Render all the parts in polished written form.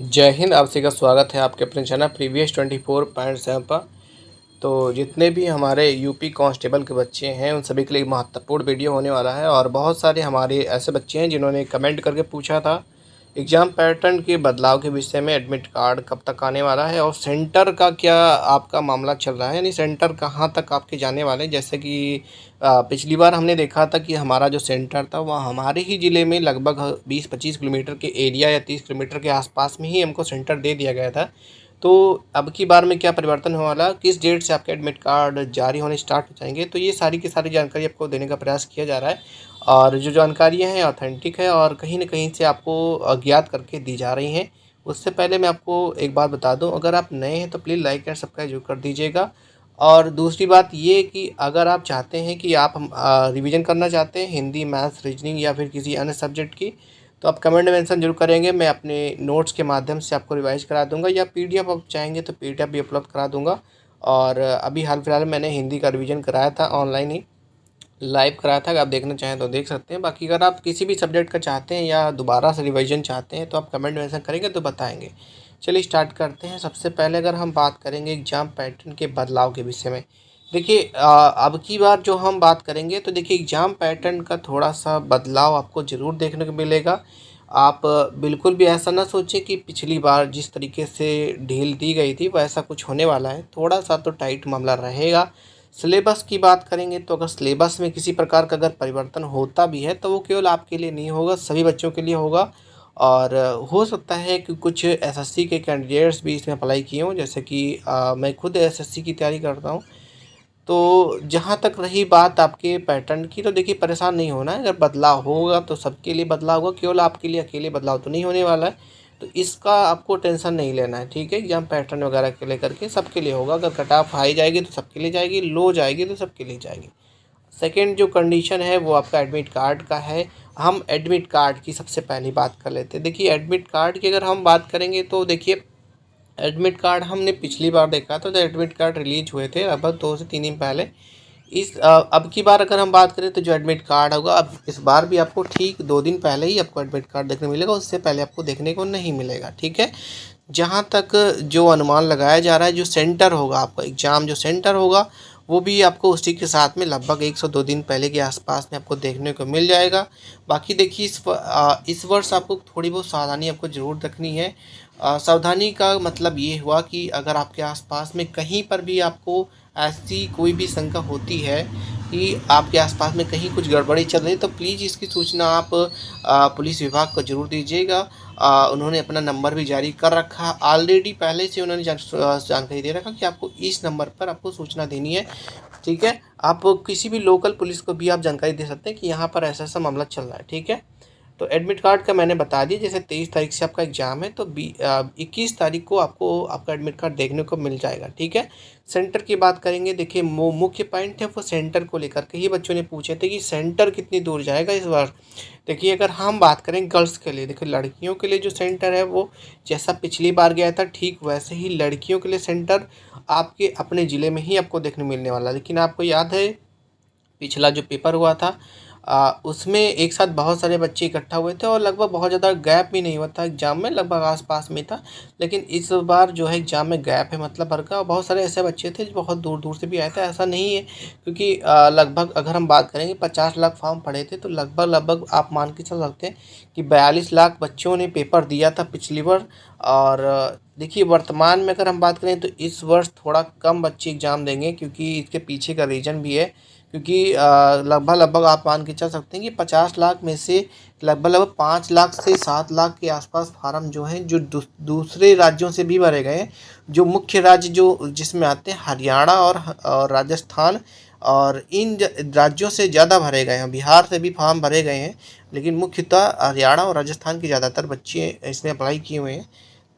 जय हिंद। आप सभी का स्वागत है आपके अपने चैनल प्रीवियस 24.7 पर। तो जितने भी हमारे यूपी कांस्टेबल के बच्चे हैं उन सभी के लिए महत्वपूर्ण वीडियो होने वाला है। और बहुत सारे हमारे ऐसे बच्चे हैं जिन्होंने कमेंट करके पूछा था एग्ज़ाम पैटर्न के बदलाव के विषय में, एडमिट कार्ड कब तक आने वाला है और सेंटर का क्या आपका मामला चल रहा है, यानी सेंटर कहाँ तक आपके जाने वाले हैं। जैसे कि पिछली बार हमने देखा था कि हमारा जो सेंटर था वह हमारे ही ज़िले में लगभग 20-25 किलोमीटर के एरिया या 30 किलोमीटर के आसपास में ही हमको सेंटर दे दिया गया था। तो अब की बार में क्या परिवर्तन होने वाला, किस डेट से आपके एडमिट कार्ड जारी होने स्टार्ट हो जाएंगे, तो ये सारी की सारी जानकारी आपको देने का प्रयास किया जा रहा है। और जो जानकारियाँ हैं ऑथेंटिक है और कहीं न कहीं से आपको अज्ञात करके दी जा रही हैं। उससे पहले मैं आपको एक बात बता दूँ, अगर आप नए हैं तो प्लीज़ लाइक एंड सब्सक्राइब ज़रूर कर दीजिएगा। और दूसरी बात ये कि अगर आप चाहते हैं कि आप रिवीजन करना चाहते हैं हिंदी, मैथ्स, रीजनिंग या फिर किसी अन्य सब्जेक्ट की, तो आप कमेंट में मेंशन जरूर करेंगे। मैं अपने नोट्स के माध्यम से आपको रिवाइज करा दूंगा, या पीडीएफ आप चाहेंगे तो पीडीएफ भी उपलब्ध करा दूंगा। और अभी हाल फिलहाल मैंने हिंदी का रिवीजन कराया था, ऑनलाइन ही लाइव कराया था। अगर आप देखना चाहें तो देख सकते हैं। बाकी अगर आप किसी भी सब्जेक्ट का चाहते हैं या दोबारा से रिवीजन चाहते हैं तो आप कमेंट मेंशन करेंगे तो बताएंगे। चलिए स्टार्ट करते हैं। सबसे पहले अगर हम बात करेंगे एग्ज़ाम पैटर्न के बदलाव के विषय में, देखिए अब की बार जो हम बात करेंगे तो देखिए एग्ज़ाम पैटर्न का थोड़ा सा बदलाव आपको ज़रूर देखने को मिलेगा। आप बिल्कुल भी ऐसा ना सोचें कि पिछली बार जिस तरीके से ढील दी गई थी वैसा कुछ होने वाला है। थोड़ा सा तो टाइट मामला रहेगा। सिलेबस की बात करेंगे तो अगर सिलेबस में किसी प्रकार का अगर परिवर्तन होता भी है तो वो केवल आपके लिए नहीं होगा, सभी बच्चों के लिए होगा। और हो सकता है कि कुछ एसएससी के कैंडिडेट्स भी इसमें अप्लाई किए हों, जैसे कि मैं खुद एसएससी की तैयारी करता हूँ। तो जहाँ तक रही बात आपके पैटर्न की, तो देखिए परेशान नहीं होना है। अगर बदलाव होगा तो सबके लिए बदलाव होगा, केवल आपके लिए अकेले बदलाव तो नहीं होने वाला है। तो इसका आपको टेंशन नहीं लेना है, ठीक है। एग्जाम पैटर्न वगैरह के लेकर के सबके लिए होगा। अगर कट ऑफ हाई जाएगी तो सबके लिए जाएगी, लो जाएगी तो सबके लिए जाएगी। सेकेंड जो कंडीशन है वो आपका एडमिट कार्ड का है। हम एडमिट कार्ड की सबसे पहली बात कर लेते हैं। देखिए एडमिट कार्ड की अगर हम बात करेंगे तो देखिए एडमिट कार्ड हमने पिछली बार देखा था तो एडमिट कार्ड रिलीज हुए थे लगभग 2 से 3 दिन पहले। अब की बार अगर हम बात करें तो जो एडमिट कार्ड होगा अब इस बार भी आपको ठीक 2 दिन पहले ही आपको एडमिट कार्ड देखने मिलेगा, उससे पहले आपको देखने को नहीं मिलेगा, ठीक है। जहाँ तक जो अनुमान लगाया जा रहा है, जो सेंटर होगा आपका एग्ज़ाम, जो सेंटर होगा वो भी आपको उसी के साथ में लगभग 1 से 2 दिन पहले के आसपास में आपको देखने को मिल जाएगा। बाकी देखिए इस वर्ष आपको थोड़ी बहुत सावधानी आपको ज़रूर रखनी है। सावधानी का मतलब ये हुआ कि अगर आपके आसपास में कहीं पर भी आपको ऐसी कोई भी शंका होती है कि आपके आसपास में कहीं कुछ गड़बड़ी चल रही है तो प्लीज़ इसकी सूचना आप पुलिस विभाग को ज़रूर दीजिएगा। उन्होंने अपना नंबर भी जारी कर रखा ऑलरेडी, पहले से उन्होंने जानकारी दे रखा कि आपको इस नंबर पर आपको सूचना देनी है, ठीक है। आप किसी भी लोकल पुलिस को भी आप जानकारी दे सकते हैं कि यहाँ पर ऐसा ऐसा मामला चल रहा है, ठीक है। तो एडमिट कार्ड का मैंने बता दिया, जैसे 23 तारीख से आपका एग्ज़ाम है तो 21 तारीख को आपको आपका एडमिट कार्ड देखने को मिल जाएगा, ठीक है। सेंटर की बात करेंगे, देखिए मुख्य पॉइंट है वो सेंटर को लेकर के ही बच्चों ने पूछे थे कि सेंटर कितनी दूर जाएगा इस बार। देखिए अगर हम बात करें गर्ल्स के लिए, देखिए लड़कियों के लिए जो सेंटर है वो जैसा पिछली बार गया था ठीक वैसे ही लड़कियों के लिए सेंटर आपके अपने ज़िले में ही आपको देखने मिलने वाला है। लेकिन आपको याद है पिछला जो पेपर हुआ था उसमें एक साथ बहुत सारे बच्चे इकट्ठा हुए थे और लगभग बहुत ज़्यादा गैप भी नहीं हुआ था एग्ज़ाम में, लगभग आस-पास में था। लेकिन इस बार जो है एग्ज़ाम में गैप है मतलब भर का, बहुत सारे ऐसे बच्चे थे जो बहुत दूर-दूर से भी आए थे। ऐसा नहीं है क्योंकि लगभग अगर हम बात करेंगे 50 लाख फॉर्म पड़े थे तो लगभग आप मान के चल सकते हैं कि 42 लाख बच्चों ने पेपर दिया था पिछली बार। और देखिए वर्तमान में अगर हम बात करें तो इस वर्ष थोड़ा कम बच्चे एग्ज़ाम देंगे, क्योंकि इसके पीछे का रीज़न भी है। क्योंकि लगभग आप मान के चल सकते हैं कि 50 लाख में से लगभग 5 लाख से 7 लाख के आसपास फार्म जो हैं जो दूसरे राज्यों से भी भरे गए हैं। जो मुख्य राज्य जो जिसमें आते हैं हरियाणा और राजस्थान, और इन राज्यों से ज़्यादा भरे गए हैं। बिहार से भी फॉर्म भरे गए हैं लेकिन मुख्यतः हरियाणा और राजस्थान के ज़्यादातर बच्चे इसमें अप्लाई किए हुए हैं।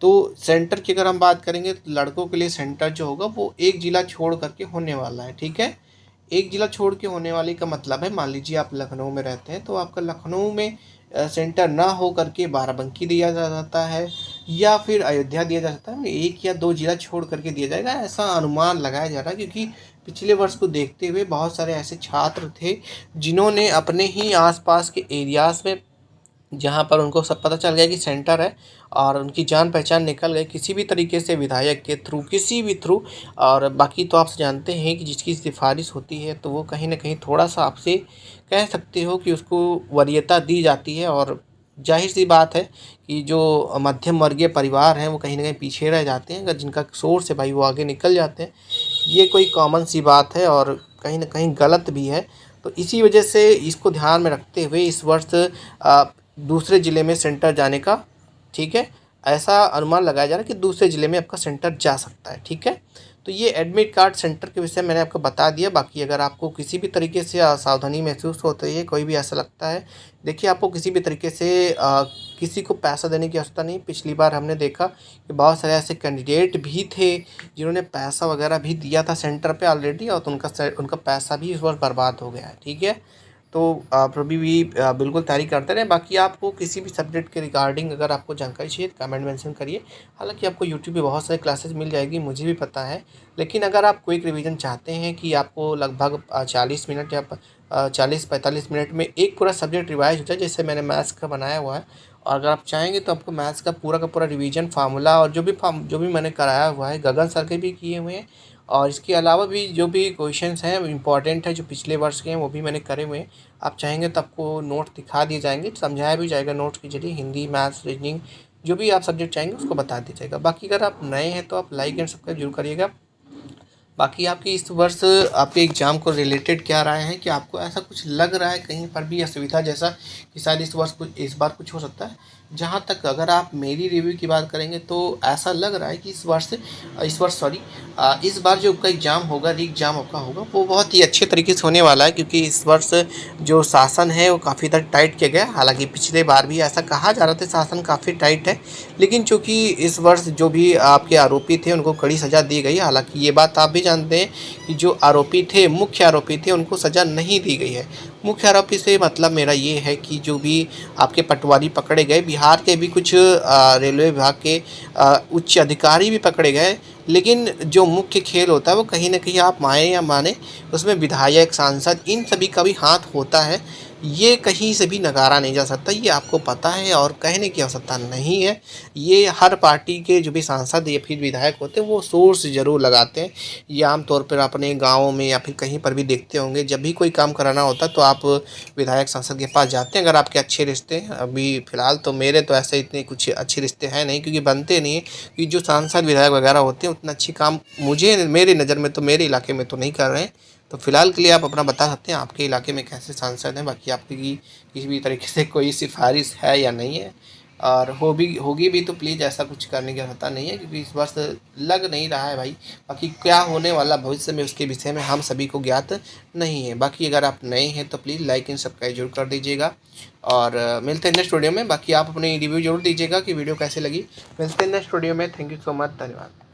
तो सेंटर की अगर हम बात करेंगे तो लड़कों के लिए सेंटर जो होगा वो एक ज़िला छोड़ करके होने वाला है, ठीक है। एक ज़िला छोड़ के होने वाले का मतलब है, मान लीजिए आप लखनऊ में रहते हैं तो आपका लखनऊ में सेंटर ना हो करके बाराबंकी दिया जाता है या फिर अयोध्या दिया जाता है, एक या दो ज़िला छोड़ करके दिया जाएगा, ऐसा अनुमान लगाया जा रहा है। क्योंकि पिछले वर्ष को देखते हुए बहुत सारे ऐसे छात्र थे जिन्होंने अपने ही आसपास के एरियाज़ में जहाँ पर उनको सब पता चल गया कि सेंटर है और उनकी जान पहचान निकल गई किसी भी तरीके से विधायक के थ्रू, किसी भी थ्रू। और बाकी तो आप जानते हैं कि जिसकी सिफारिश होती है तो वो कहीं न कहीं थोड़ा-सा आपसे कह सकते हो कि उसको वरीयता दी जाती है। और ज़ाहिर-सी बात है कि जो मध्यम वर्गीय परिवार हैं वो कहीं न कहीं पीछे रह जाते हैं, अगर जिनका सोर्स है भाई वो आगे निकल जाते हैं। ये कोई कॉमन सी बात है और कहीं न कहीं गलत भी है। तो इसी वजह से इसको ध्यान में रखते हुए इस वर्ष दूसरे ज़िले में सेंटर जाने का, ठीक है, ऐसा अनुमान लगाया जा रहा है कि दूसरे ज़िले में आपका सेंटर जा सकता है, ठीक है। तो ये एडमिट कार्ड सेंटर के विषय में मैंने आपको बता दिया। बाकी अगर आपको किसी भी तरीके से असावधानी महसूस होती है, कोई भी ऐसा लगता है, देखिए आपको किसी भी तरीके से किसी को पैसा देने की आवश्यकता नहीं। पिछली बार हमने देखा कि बहुत सारे ऐसे कैंडिडेट भी थे जिन्होंने पैसा वगैरह भी दिया था सेंटर पे ऑलरेडी, और तो उनका पैसा भी इस बार बर्बाद हो गया है, ठीक है। तो आप अभी भी बिल्कुल तैयारी करते रहें। बाकी आपको किसी भी सब्जेक्ट के रिगार्डिंग अगर आपको जानकारी चाहिए तो कमेंट मेंशन करिए। हालाँकि आपको यूट्यूब पे बहुत सारे क्लासेस मिल जाएगी, मुझे भी पता है। लेकिन अगर आप क्विक रिवीजन चाहते हैं कि आपको लगभग 40 मिनट या 40-45 मिनट में एक पूरा सब्जेक्ट रिवाइज़ हो जाए, जैसे मैंने मैथ्स का बनाया हुआ है। और अगर आप चाहेंगे तो आपको मैथ्स का पूरा रिवीजन, फार्मूला और जो भी मैंने कराया हुआ है, गगन सर के भी किए हुए हैं। और इसके अलावा भी जो भी क्वेश्चंस हैं इम्पॉर्टेंट है जो पिछले वर्ष के हैं वो भी मैंने करे हुए हैं। आप चाहेंगे तो आपको नोट दिखा दिए जाएँगे, समझाया भी जाएगा नोट्स के ज़रिए। हिंदी, मैथ्स, रीजनिंग जो भी आप सब्जेक्ट चाहेंगे उसको बता दिया जाएगा। बाकी अगर आप नए हैं तो आप लाइक एंड सब्सक्राइब ज़रूर करिएगा। बाकी आपकी इस वर्ष आपके एग्ज़ाम को रिलेटेड क्या राय है, कि आपको ऐसा कुछ लग रहा है कहीं पर भी असुविधा जैसा कि शायद इस बार कुछ हो सकता है? जहाँ तक अगर आप मेरी रिव्यू की बात करेंगे तो ऐसा लग रहा है कि इस बार जो आपका एग्ज़ाम होगा, री-एग्ज़ाम आपका होगा, वो बहुत ही अच्छे तरीके से होने वाला है, क्योंकि इस वर्ष जो शासन है वो काफ़ी ज़्यादा टाइट किया गया है। हालाँकि पिछले बार भी ऐसा कहा जा रहा था शासन काफ़ी टाइट है, लेकिन चूँकि इस वर्ष जो भी आपके आरोपी थे उनको कड़ी सज़ा दी गई है। हालाँकि ये बात आप भी जानते हैं कि जो आरोपी थे, मुख्य आरोपी थे, उनको सज़ा नहीं दी गई है। मुख्य आरोपी से मतलब मेरा ये है कि जो भी आपके पटवारी पकड़े गए, बिहार के भी कुछ रेलवे विभाग के उच्च अधिकारी भी पकड़े गए। लेकिन जो मुख्य खेल होता है वो कहीं न कहीं आप माने या माने, उसमें विधायक, सांसद इन सभी का भी हाथ होता है। ये कहीं से भी नकारा नहीं जा सकता, ये आपको पता है और कहने की आवश्यकता नहीं है। ये हर पार्टी के जो भी सांसद या फिर विधायक होते हैं वो सोर्स ज़रूर लगाते हैं। ये आम तौर पर अपने गाँव में या फिर कहीं पर भी देखते होंगे, जब भी कोई काम कराना होता है तो आप विधायक, सांसद के पास जाते हैं अगर आपके अच्छे रिश्ते हैं। अभी फ़िलहाल तो मेरे तो ऐसे इतने कुछ अच्छे रिश्ते हैं नहीं, क्योंकि बनते नहीं हैं, कि जो सांसद, विधायक वगैरह होते हैं उतना अच्छी काम मुझे, मेरी नज़र में तो, मेरे इलाके में तो नहीं कर रहे हैं। तो फिलहाल के लिए आप अपना बता सकते हैं आपके इलाके में कैसे सांसद हैं, बाकी आपकी किसी भी तरीके से कोई सिफारिश है या नहीं है। और होगी भी तो प्लीज़ ऐसा कुछ करने की आवश्यकता नहीं है, क्योंकि इस वर्ष लग नहीं रहा है भाई। बाकी क्या होने वाला भविष्य में उसके विषय में हम सभी को ज्ञात नहीं है। बाकी अगर आप नए हैं तो प्लीज़ लाइक एंड सब्सक्राइब जरूर कर दीजिएगा। और मिलते हैं नेक्स्ट वीडियो में। बाकी आप अपनी रिव्यू जरूर दीजिएगा कि वीडियो कैसे लगी। मिलते हैं नेक्स्ट वीडियो में। थैंक यू सो मच, धन्यवाद।